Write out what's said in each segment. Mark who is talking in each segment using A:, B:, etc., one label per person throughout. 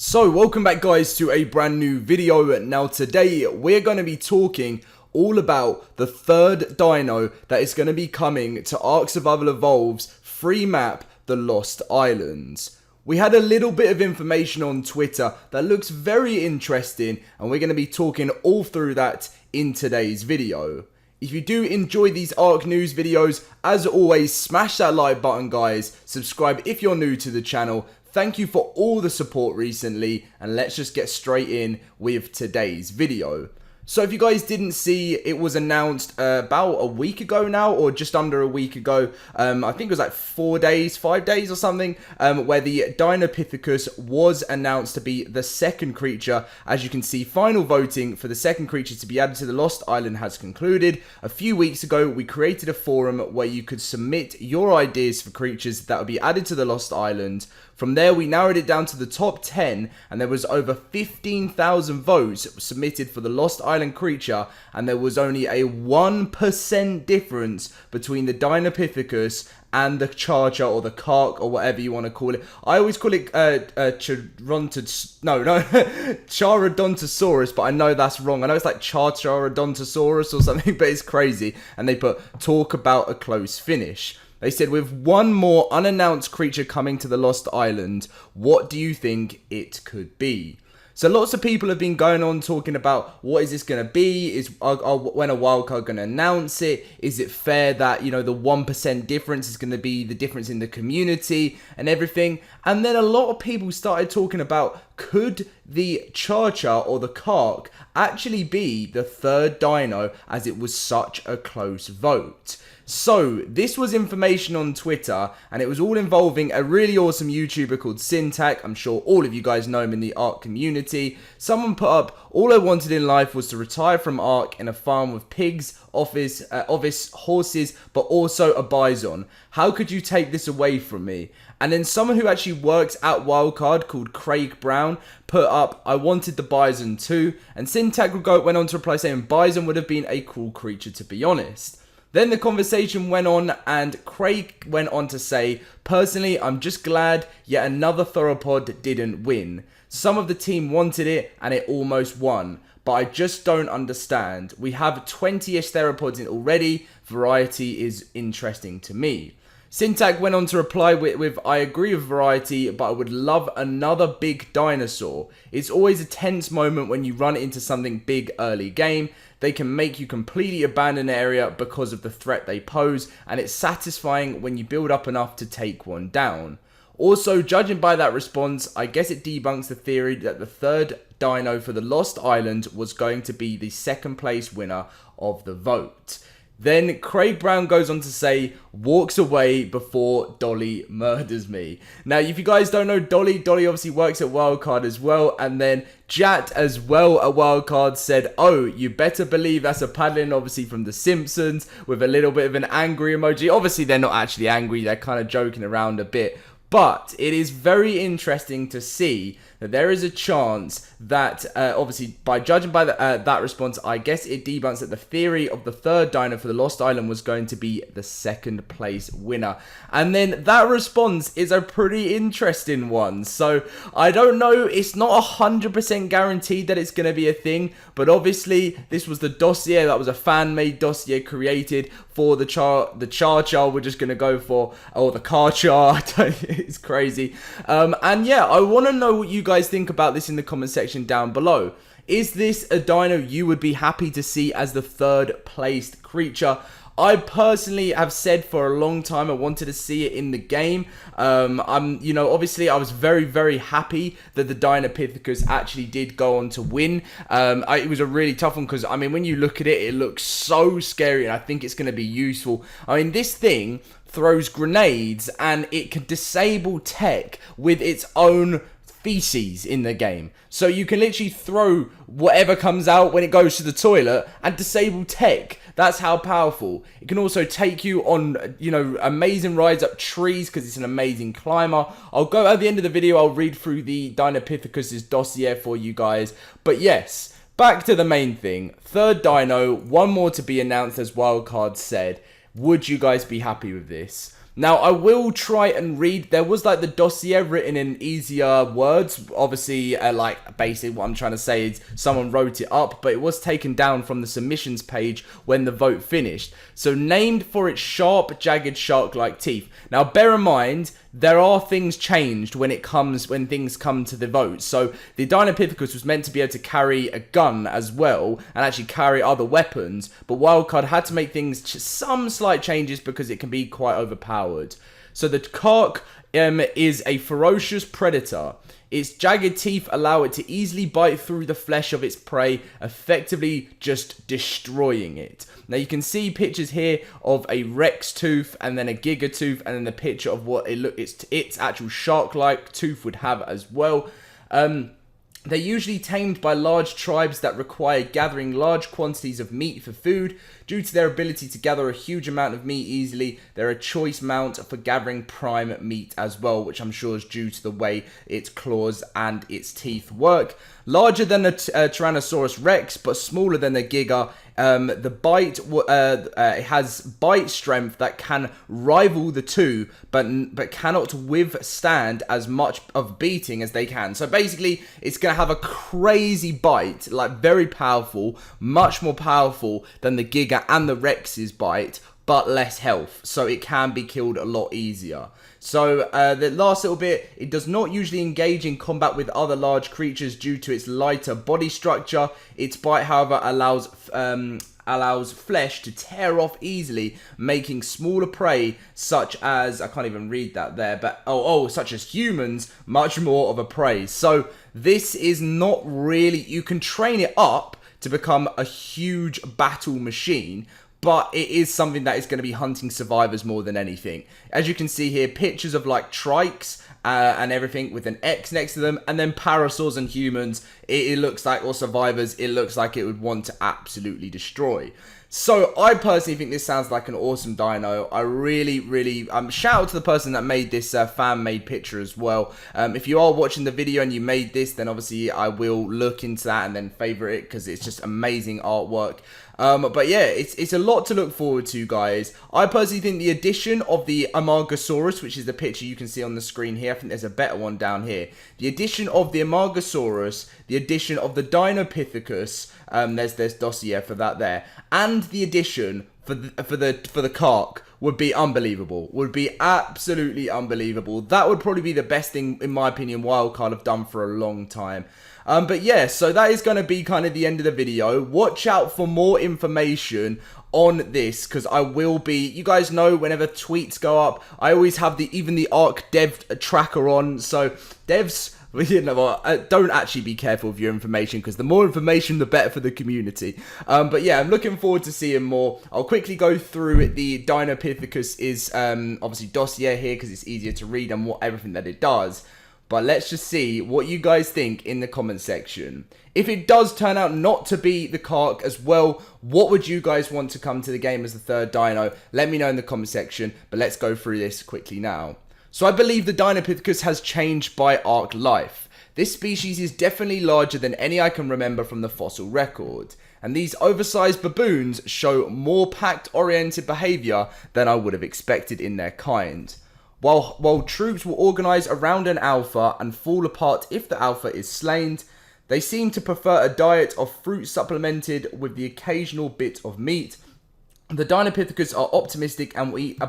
A: So welcome back guys to a brand new video. Now today we're going to be talking all about the third dino that is going to be coming to ARK Survival Evolved's free map, the Lost Islands. We had a little bit of information on Twitter that looks very interesting, and we're going to be talking all through that in today's video. If you do enjoy these ARK news videos, as always, smash that like button guys, subscribe if you're new to the channel. Thank you for all the support recently, and let's just get straight in with today's video. So if you guys didn't see, it was announced about a week ago now, or just under a week ago. I think it was like 5 days or something, where the Dinopithecus was announced to be the second creature. As you can see, final voting for the second creature to be added to the Lost Island has concluded. A few weeks ago, we created a forum where you could submit your ideas for creatures that would be added to the Lost Island. From there, we narrowed it down to the top 10, and there was over 15,000 votes submitted for the Lost Island creature, and there was only a 1% difference between the Dinopithecus and the Charger, or the Kark, or whatever you want to call it. I always call it Charodontosaurus, but I know that's wrong. I know it's like Charodontosaurus or something, but it's crazy. And they put, talk about a close finish. They said, with one more unannounced creature coming to the Lost Island, what do you think it could be? So lots of people have been going on talking about, what is this going to be? When a wildcard going to announce it? Is it fair that, you know, the 1% difference is going to be the difference in the community and everything? And then a lot of people started talking about, could the Charger or the Kark actually be the third dino, as it was such a close vote? So, this was information on Twitter, and it was all involving a really awesome YouTuber called Syntac. I'm sure all of you guys know him in the ARK community. Someone put up, all I wanted in life was to retire from ARK in a farm with pigs, office, horses, but also a bison. How could you take this away from me? And then someone who actually works at Wildcard called Craig Brown put up, I wanted the bison too. And Syntac went on to reply saying, bison would have been a cool creature, to be honest. Then the conversation went on, and Craig went on to say, personally, I'm just glad yet another theropod didn't win. Some of the team wanted it, and it almost won. But I just don't understand. We have 20-ish theropods in already. Variety is interesting to me. Syntac went on to reply with, I agree with variety, but I would love another big dinosaur. It's always a tense moment when you run into something big early game. They can make you completely abandon an area because of the threat they pose, and it's satisfying when you build up enough to take one down. Also, judging by that response, I guess it debunks the theory that the third dino for the Lost Island was going to be the second place winner of the vote. Then Craig Brown goes on to say, walks away before Dolly murders me. Now, if you guys don't know Dolly obviously works at Wildcard as well. And then Jat as well at Wildcard said, oh, you better believe that's a paddling, obviously from The Simpsons, with a little bit of an angry emoji. Obviously, they're not actually angry. They're kind of joking around a bit. But it is very interesting to see that there is a chance that, obviously, by judging by that response, I guess it debunks that the theory of the third dino for the Lost Island was going to be the second place winner. And then that response is a pretty interesting one. So, I don't know, it's not 100% guaranteed that it's going to be a thing, but obviously, this was the dossier, that was a fan-made dossier created for the Charger, we're just going to go for, or the Karchar, it's crazy. And yeah, I want to know what you guys think about this in the comment section down below. Is this a dino you would be happy to see as the third placed creature? I personally have said for a long time I wanted to see it in the game. Obviously I was very, very happy that the Dinopithecus actually did go on to win. It was a really tough one because, I mean, when you look at it, it looks so scary, and I think it's going to be useful. I mean, this thing throws grenades, and it can disable tech with its own feces in the game. So you can literally throw whatever comes out when it goes to the toilet and disable tech. That's how powerful. It can also take you on, amazing rides up trees because it's an amazing climber. I'll go at the end of the video, I'll read through the Dinopithecus' dossier for you guys. But yes, back to the main thing. Third dino, one more to be announced as Wildcard said. Would you guys be happy with this? Now, I will try and read. There was like the dossier written in easier words. Obviously, like basically what I'm trying to say is someone wrote it up, but it was taken down from the submissions page when the vote finished. So, named for its sharp, jagged, shark-like teeth. Now, bear in mind, there are things changed when things come to the vote. So the Dinopithecus was meant to be able to carry a gun as well and actually carry other weapons, but Wildcard had to make some slight changes because it can be quite overpowered. So the Kark is a ferocious predator. Its jagged teeth allow it to easily bite through the flesh of its prey, effectively just destroying it. Now you can see pictures here of a Rex tooth and then a Giga tooth and then the picture of what its actual shark-like tooth would have as well. They're usually tamed by large tribes that require gathering large quantities of meat for food. Due to their ability to gather a huge amount of meat easily, they're a choice mount for gathering prime meat as well, which I'm sure is due to the way its claws and its teeth work. Larger than the Tyrannosaurus Rex, but smaller than the Giga. It has bite strength that can rival the two, but cannot withstand as much of beating as they can. So basically, it's going to have a crazy bite, like very powerful, much more powerful than the Giga and the Rex's bite, but less health. So it can be killed a lot easier. So the last little bit, it does not usually engage in combat with other large creatures due to its lighter body structure. Its bite, however, allows flesh to tear off easily, making smaller prey such as, I can't even read that there, but such as humans, much more of a prey. So this is not really, you can train it up to become a huge battle machine, but it is something that is going to be hunting survivors more than anything. As you can see here, pictures of like trikes and everything with an X next to them, and then parasaurs and humans, it looks like, or survivors, it looks like it would want to absolutely destroy. So I personally think this sounds like an awesome dino. I really, shout out to the person that made this fan-made picture as well. If you are watching the video and you made this, then obviously I will look into that and then favorite it because it's just amazing artwork. But yeah, it's a lot to look forward to, guys. I personally think the addition of the Amargasaurus, which is the picture you can see on the screen here, I think there's a better one down here. The addition of the Amargasaurus, the addition of the Dinopithecus, there's dossier for that there, and the addition for the Kark would be unbelievable. Would be absolutely unbelievable. That would probably be the best thing, in my opinion, Wildcard have done for a long time. But yeah, so that is going to be kind of the end of the video. Watch out for more information on this, because I will be, you guys know, whenever tweets go up, I always have even the ARK dev tracker on. So devs, you know what, don't actually be careful with your information, because the more information, the better for the community. But yeah, I'm looking forward to seeing more. I'll quickly go through it. The Dinopithecus is obviously dossier here, because it's easier to read and everything that it does. But let's just see what you guys think in the comment section. If it does turn out not to be the Kark as well, what would you guys want to come to the game as the third dino? Let me know in the comment section, but let's go through this quickly now. So I believe the Dinopithecus has changed by ARK life. This species is definitely larger than any I can remember from the fossil record. And these oversized baboons show more pack-oriented behavior than I would have expected in their kind. While troops will organize around an alpha and fall apart if the alpha is slain, they seem to prefer a diet of fruit supplemented with the occasional bit of meat. The Dinopithecus are optimistic and will eat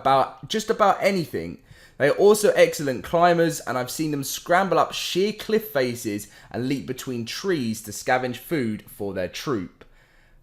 A: just about anything. They are also excellent climbers, and I've seen them scramble up sheer cliff faces and leap between trees to scavenge food for their troop.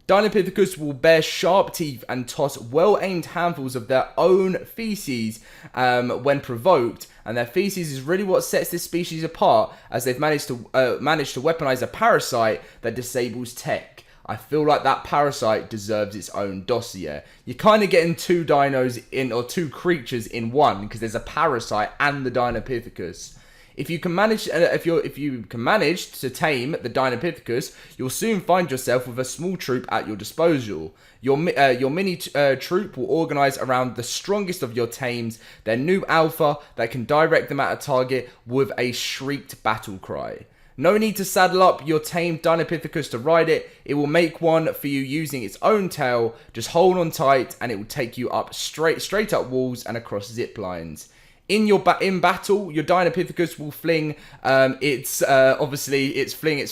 A: Dinopithecus will bear sharp teeth and toss well-aimed handfuls of their own feces when provoked, and their feces is really what sets this species apart, as they've managed to weaponize a parasite that disables tech. I feel like that parasite deserves its own dossier. You're kind of getting two dinos in, or two creatures in one, because there's a parasite and the Dinopithecus. If you can manage to tame the Dinopithecus, you'll soon find yourself with a small troop at your disposal. Your mini troop will organize around the strongest of your tames, their new alpha that can direct them at a target with a shrieked battle cry. No need to saddle up your tamed Dinopithecus to ride it. It will make one for you using its own tail. Just hold on tight and it will take you up straight up walls and across zip lines. In battle, your Dinopithecus will fling its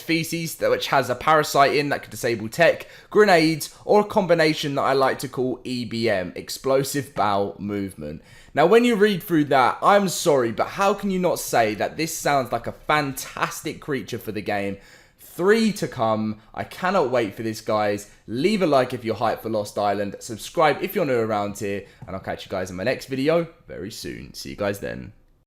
A: feces, which has a parasite in that could disable tech, grenades, or a combination that I like to call EBM, explosive bowel movement. Now, when you read through that, I'm sorry, but how can you not say that this sounds like a fantastic creature for the game? 3 to come. I cannot wait for this, guys. Leave a like if you're hyped for Lost Island. Subscribe if you're new around here. And I'll catch you guys in my next video very soon. See you guys then.